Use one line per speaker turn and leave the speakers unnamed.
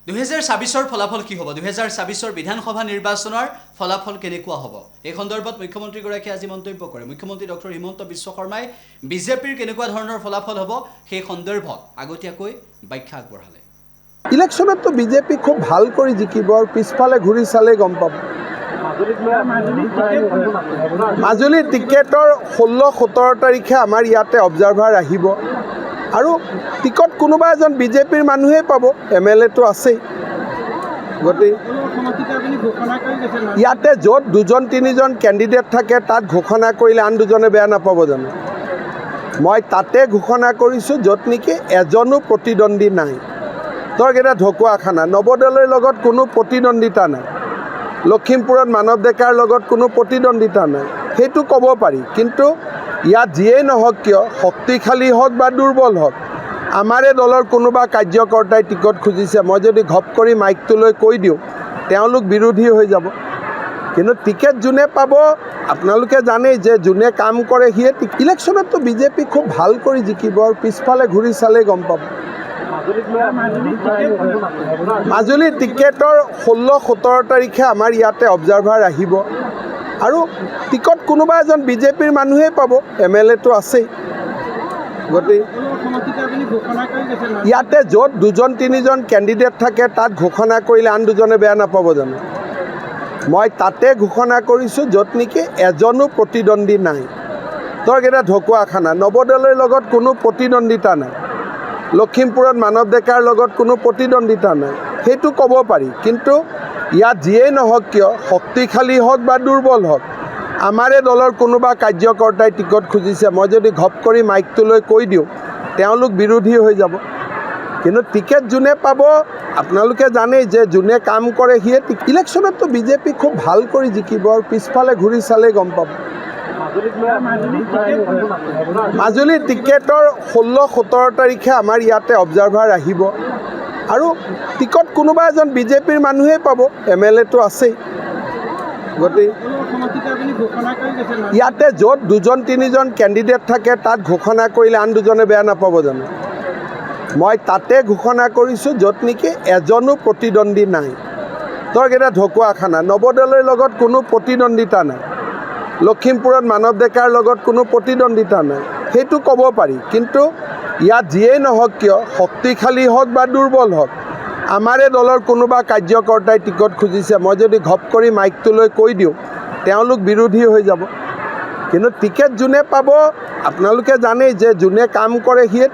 2024 ফলাফল কি হ'ব 2024 বিধানসভা নিৰ্বাচনৰ ফলাফল কেনেকুৱা হ'ব এই সন্দৰ্ভত মুখ্যমন্ত্ৰীগৰাকীয়ে আজি মন্তব্য কৰে মুখ্যমন্ত্ৰী ডক্টৰ হিমন্ত বিশ্ব শৰ্মাই বিজেপিৰ কেনেকুৱা ধৰণৰ ফলাফল হ'ব সেই সন্দৰ্ভত আগতীয়াকৈ ব্যাখ্যা আগবঢ়ালে
ইলেকশ্যনত তো বিজেপি খুব ভাল কৰি জিকিব আৰু পিছফালে ঘূৰি চালে গম পাব মাজুলী টিকেটৰ 16-17 তাৰিখে আমাৰ ইয়াতে অবজাৰভাৰ আহিব আৰু টিকট কোনোবা এজন বিজেপিৰ মানুহেই পাব এমএলএ তো আছেই গতি ইয়াতে য'ত দুজন তিনিজন কেণ্ডিডেট থাকে তাত ঘোষণা কৰিলে আন দুজনে বেয়া নাপাব জানো মই তাতে ঘোষণা কৰিছোঁ য'ত নেকি এজনো প্ৰতিদ্বন্দ্বী নাই ধৰক এটা ঢকুৱাখানা নৱদলৰ লগত কোনো প্ৰতিদ্বন্দ্বিতা নাই লখিমপুৰত মানৱ ডেকাৰ লগত কোনো প্ৰতিদ্বন্দ্বিতা নাই সেইটো ক'ব পাৰি কিন্তু ইয়াত যিয়েই নহওক কিয় শক্তিশালী হওক বা দুৰ্বল হওক আমাৰে দলৰ কোনোবা কাৰ্যকৰ্তাই টিকট খুজিছে মই যদি ঘপ কৰি মাইকটো লৈ কৈ দিওঁ তেওঁলোক বিৰোধী হৈ যাব কিন্তু টিকেট যোনে পাব আপোনালোকে জানেই যে যোনে কাম কৰে সিয়ে ইলেকশ্যনত তো বিজেপি খুব ভাল কৰি জিকিব আৰু পিছফালে ঘূৰি চালে গম পাব মাজুলী টিকেটৰ 16-17 তাৰিখে আমাৰ ইয়াতে অবজাৰভাৰ আহিব আৰু টিকট কোনোবা এজন বিজেপিৰ মানুহেই পাব এমএলএ তো আছেই গতি ইয়াতে য'ত দুজন তিনিজন কেণ্ডিডেট থাকে তাত ঘোষণা কৰিলে আন দুজনে বেয়া নাপাব জানো মই তাতে ঘোষণা কৰিছোঁ য'ত নেকি এজনো প্ৰতিদ্বন্দ্বী নাই ধৰক এটা ঢকুৱাখানা নৱদলৰ লগত কোনো প্ৰতিদ্বন্দ্বিতা নাই লখিমপুৰত মানৱ ডেকাৰ লগত কোনো প্ৰতিদ্বন্দ্বিতা নাই সেইটো ক'ব পাৰি কিন্তু ইয়াত যিয়েই নহওক কিয় শক্তিশালী হওক বা দুৰ্বল হওক আমাৰে দলৰ কোনোবা কাৰ্যকৰ্তাই টিকট খুজিছে মই যদি ঘপ কৰি মাইকটো লৈ কৈ দিওঁ তেওঁলোক বিৰোধী হৈ যাব কিন্তু টিকেট যোনে পাব আপোনালোকে জানেই যে যোনে কাম কৰে সিয়ে ইলেকশ্যনত তো বিজেপি খুব ভাল কৰি জিকিব আৰু পিছফালে ঘূৰি চালে গম পাব মাজুলী টিকেটৰ 16-17 তাৰিখে আমাৰ ইয়াতে অবজাৰভাৰ আহিব আৰু টিকট কোনোবা এজন বিজেপিৰ মানুহেই পাব এমএলএ তো আছেই গতি ইয়াতে য'ত দুজন তিনিজন কেণ্ডিডেট থাকে তাত ঘোষণা কৰিলে আন দুজনে বেয়া নাপাব জানো মই তাতে ঘোষণা কৰিছোঁ য'ত নেকি এজনো প্ৰতিদ্বন্দ্বী নাই ধৰক এটা ঢকুৱাখানা নৱদলৰ লগত কোনো প্ৰতিদ্বন্দ্বিতা নাই লখিমপুৰত মানৱ ডেকাৰ লগত কোনো প্ৰতিদ্বন্দ্বিতা নাই সেইটো ক'ব পাৰি কিন্তু ইয়াত যিয়েই নহওক কিয় শক্তিশালী হওক বা দুৰ্বল হওক আমাৰে দলৰ কোনোবা কাৰ্যকৰ্তাই টিকট খুজিছে মই যদি ঘপ কৰি মাইকটো লৈ কৈ দিওঁ তেওঁলোক বিৰোধী হৈ যাব কিন্তু টিকেট যোনে পাব আপোনালোকে জানেই যে যোনে কাম কৰে সিয়ে